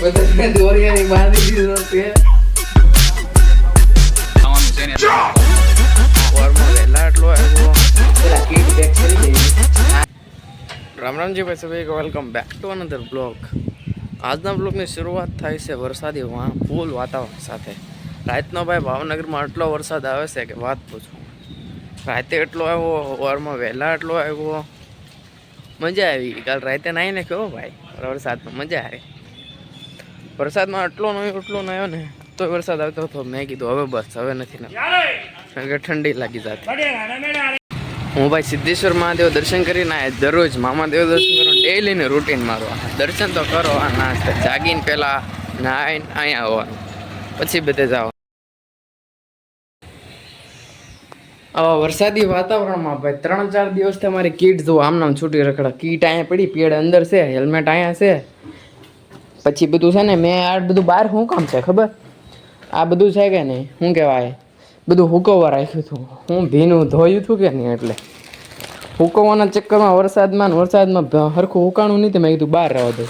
બધાને દોરિયાની બાંધી દીધો છે ખાવાનું છે ને ઓરમાં વહેલા એટલો આવ્યો પેલા કીટ પેક કરી દેવી રામ રામજી ભાઈ સભી welcome back to another blog આજના બ્લોગની શરૂઆત થાય છે વરસાદી ફૂલ વાતાવરણ સાથે રાતનો ભાઈ ભાવનગરમાં આટલો વરસાદ આવે છે કે વાત પૂછું રાતે એટલો આવ્યો ઓરમાં વહેલા એટલો આવ્યો મજા આવી કાલ રાતે નાહીને કહો ભાઈ વરસાદમાં મજા આવી વરસાદમાં એટલો આવ્યો ને તો વરસાદ આવતો હતો મેં કીધું હવે બસ હવે નથી ને કારણ કે ઠંડી લાગી જતી હું ભાઈ સિદ્ધેશ્વર મહાદેવ દર્શન કરીને દરરોજ મામાદેવ દર્શન કરો ડેલીને રૂટીન મારવા દર્શન તો કરો આ નાસ્તે જાગીને પહેલાં નાહીને અહીંયા આવવાનું પછી બધે જાઓ આવા વરસાદી વાતાવરણમાં ભાઈ 3-4 દિવસથી અમારી કીટ જો આમનામ છૂટી રખડા કીટ અહીંયા પડી પેડ અંદર છે હેલ્મેટ અહીંયા છે પછી બધું છે ને મેં આ બધું બહાર શું કામ છે ખબર આ બધું છે કે નહીં શું કહેવાય બધું હુકવવા રાખ્યું હતું હું ભીનું ધોયું હતું કે નહીં એટલે હુકવવાના ચક્કરમાં વરસાદમાં હરખું હુકાણું નહીં તો મેં કીધું બહાર રહેવા દઉં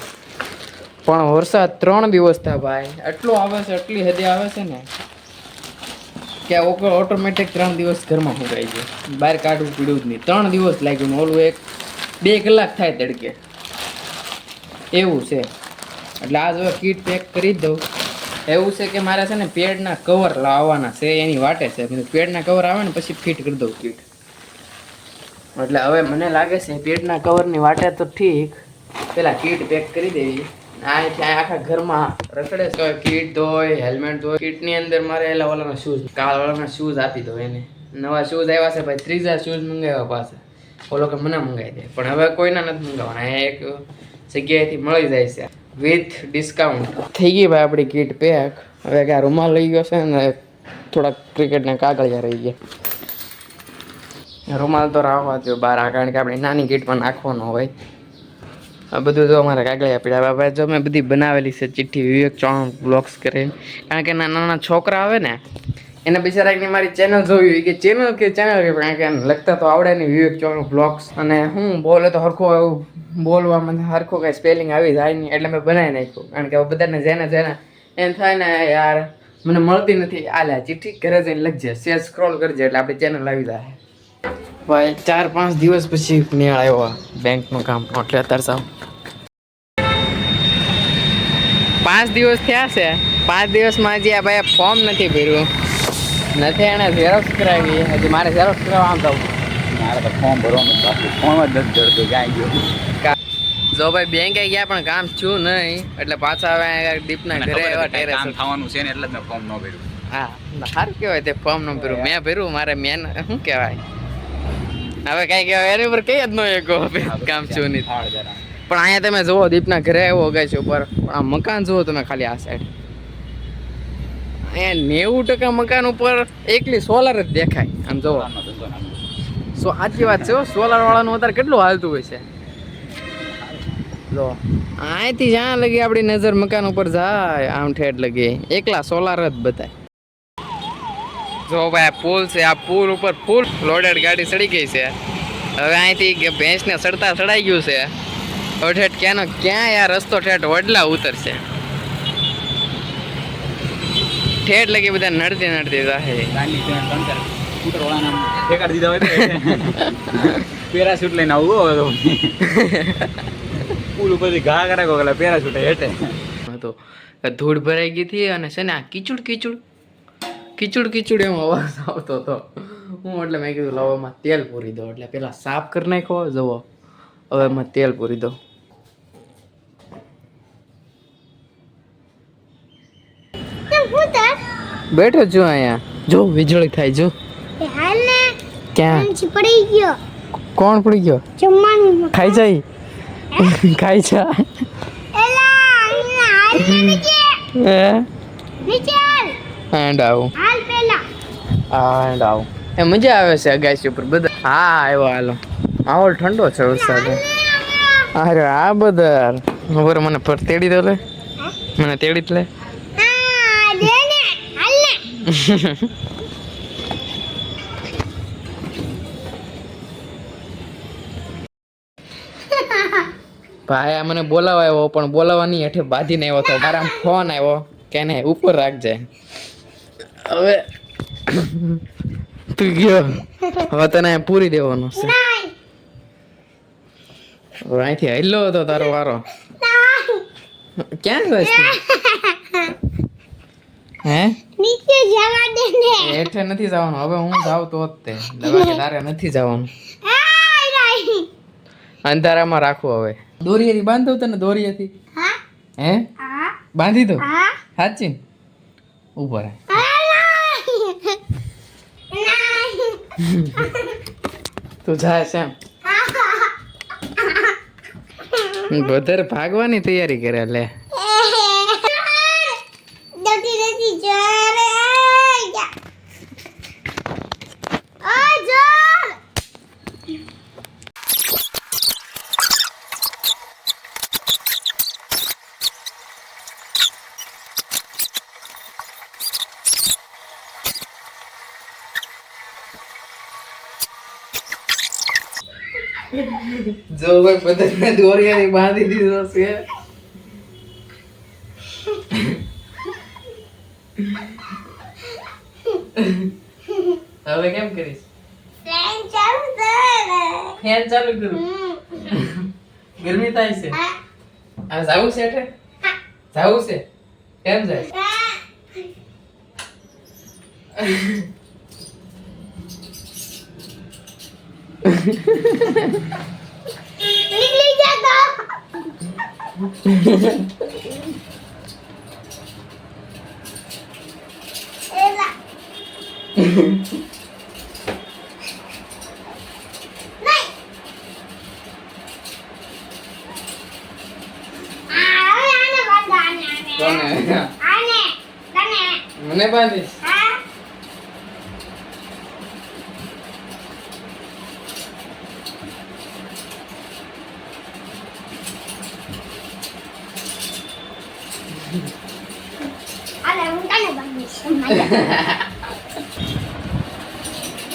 પણ વરસાદ 3 દિવસ થયા ભાઈ એટલો આવે છે એટલી હદે આવે છે ને કે ઓટોમેટિક 3 દિવસ ઘરમાં સુકાઈ જાય બહાર કાઢવું પીડ્યું જ નહીં 3 દિવસ લાગ્યું ને ઓલું 1-2 કલાક થાય તડકે એવું છે એટલે આજ હવે કીટ પેક કરી જ દઉં એવું છે કે મારે છે ને પેડના કવર લાવવાના છે એની વાટે છે પેડના કવર આવે ને પછી ફિટ કરી દઉં કીટ એટલે હવે મને લાગે છે પેડના કવરની વાટે તો ઠીક પેલા કીટ પેક કરી દેવી ત્યાં આખા ઘરમાં રખડે છે કીટ ધોય હેલ્મેટ ધોય કીટની અંદર મારે એલા ઓલાના શૂઝ કાળવાળાના શૂઝ આપી દો એને નવા શૂઝ આવ્યા છે ભાઈ 3 શૂઝ મંગાવ્યા પાસે ઓલો કે મને મંગાવી દે પણ હવે કોઈના નથી મંગાવવાના એક જગ્યાએથી મળી જાય છે વિથ ડિસ્કાઉન્ટ થઈ ગઈ ભાઈ આપણી કીટ પેક હવે કે રૂમાલ લઈ ગયો છે ને થોડાક ક્રિકેટના કાગળિયા રહી ગયા રૂમાલ તો રાખવા દો બહાર કારણ કે આપણી નાની કીટમાં નાખવાનો હોય આ બધું જો અમારે કાગળિયા પીડા ભાઈ જો મેં બધી બનાવેલી છે ચિઠ્ઠી વિવેક ચૌહાણ બ્લોગ્સ કરીને કારણ કે નાના છોકરા આવે ને એને બિચારાની મારી ચેનલ જોવી કે ચેનલ કારણ કે એને લખતા તો આવડે નહીં વિવેક ચૌહાણ બ્લોગ્સ અને હું બોલે તો હરખું એવું બોલવામાં હરખું કાંઈ સ્પેલિંગ આવી જાય નહીં એટલે મેં બનાવી નાખ્યું કારણ કે બધાને જેને એમ થાય ને યાર મને મળતી નથી આલે ચિઠ્ઠી ઘરે જઈને લખજે સેજ સ્ક્રોલ કરજે એટલે આપણી ચેનલ આવી જાય ભાઈ 4-5 દિવસ પછી મેળ આવ્યો બેંકનું કામ એટલે અત્યારે સાવ 5 દિવસ થયા છે 5 દિવસમાં હજી આ ભાઈ ફોર્મ નથી ભર્યું નથી એને ઝેરોક્સ કરાવી હજી મારે ઝેરોક્સ કરાવવા આમ તો મારે તો ફોર્મ ભરવાનું બાકી ફોર્મ જ નથી જડતું ક્યાંય ગયો જો ભાઈ બેંકે ગયા પણ કામ થયું નહીં એટલે પાછા હવે દીપના ઘરે એવા ટેરેસ કામ થવાનું છે ને એટલે જ મેં ફોર્મ ન ભર્યું હા સારું કહેવાય તે ફોર્મ ન ભર્યું મેં ભર્યું મારે મેન શું કહેવાય હવે કાંઈ કહેવાય એની ઉપર કઈ જ ન એકો કામ થયું નહીં પણ અહીંયા તમે જુઓ દીપના ઘરે આવ્યો ગઈ છે ઉપર પણ આ મકાન જુઓ તમે ખાલી આ સાઈડ અહીંયા 90% મકાન ઉપર એકલી સોલાર જ દેખાય આમ જુઓ સાચી વાત છે સોલાર વાળાનું અત્યારે કેટલું હાલતું હોય છે જો અહીંથી જ્યાં લગી આપણી નજર મકાન ઉપર જાય આમ ઠેઠ લગી એકલા સોલાર જ બતાય જો ભાઈ આ પુલ છે આ પુલ ઉપર ફૂલ લોડેડ ગાડી ચડી ગઈ છે હવે અહીંથી ભેંસને ચડાઈ ગયું છે હવે ઠેઠ ક્યાં યાર રસ્તો ઠેઠ વડલા ઉતરશે ઠેઠ લગી બધા નડતી પેરાશૂટ લઈને આવું પુલ ઉપરથી ઘા કરે કોકલા પેરાશૂટ હેઠે તો ધૂળ ભરાઈ ગઈ હતી અને છે ને આ કીચુડ એમ અવાજ આવતો હતો હું એટલે મેં કીધું લવામાં તેલ પૂરી દો એટલે પેલા સાફ કરી નાખો જવો હવે એમાં તેલ પૂરી દો બેઠો જો અહીંયા જો વીજળી થાય જો ક્યાં પડી ગયો કોણ પડી ગયો જમવાનું ખાઈ જાય ખાઈ જા એન્ડ આવું એ મજા આવે છે અગાસી ઉપર બધા હા આવ્યો હાલો માહોલ ઠંડો છે વરસાદ અરે આ બધા ખબર મને પર તેડી દો લે મને તેડી જ લે ભાઈ આ મને બોલાવા આવ્યો પણ બોલાવવાની હેઠે બાંધીને આવ્યો તો મારા ફોન આવ્યો કે ને ઉપર રાખજે હવે તું ગયો હવે તને પૂરી દેવાનો છે હવે અહીંથી હેલો હતો તારો વારો ક્યાં ગયો છે હે નીચે જવા દે ને હેઠે નથી જવાનું હવે હું જાઉં તો જ તે દવા કે તારે નથી જવાનું અંધારામાં રાખવું હવે દોરીએથી બાંધો તને દોરીએથી હા હે હા બાંધી દો હા સાચી ઉપર તું જાય છે એમ વધારે ભાગવાની તૈયારી કરે લે જો ભાઈ પતંગને દોરીયાથી બાંધી દીધો છે હવે કેમ કરીશ ફેન ચાલુ કરું ગરમી થાય છે આ જાવું છે એટલે જાવું છે કેમ જાય निकली जाता एला नहीं आने बंद કોને आने तने મને બાંધીશ हां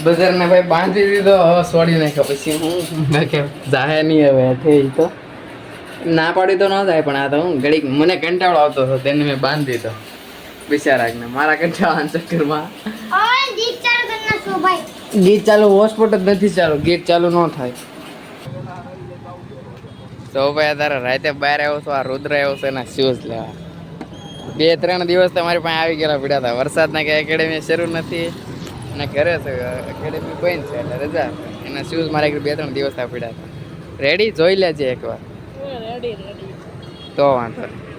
બજારને ભાઈ બાંધી દીધો હવે છોડી નાખ્યો પછી હું કે જાહે નહીં હવે થઈ તો ના પાડી તો ન જાય પણ આ તો હું ઘડીક મને કંટાળો આવતો હતો તેને મેં બાંધી દીધો બિચારાને મારા કંટાળાના ચક્કરમાં और गीत चालू करना सो भाई ગીત ચાલુ હોસ્પોટ જ નથી ચાલુ ગીત ચાલુ ન થાય તો ભાઈ તારે રાતે બહાર આવ્યો છો આ રુદ્ર આવ્યો છે એના શૂઝ લેવા 2-3 દિવસ તમારી પાસે આવી ગયેલા પડ્યા હતા વરસાદના કે એકેડેમી શરૂ નથી અને ઘરે છે એકેડેમી બંધ છે એટલે રજા એના શૂઝ મારે 2-3 દિવસ પડ્યા હતા રેડી જોઈ લેજે એકવાર તો વાંધો નહીં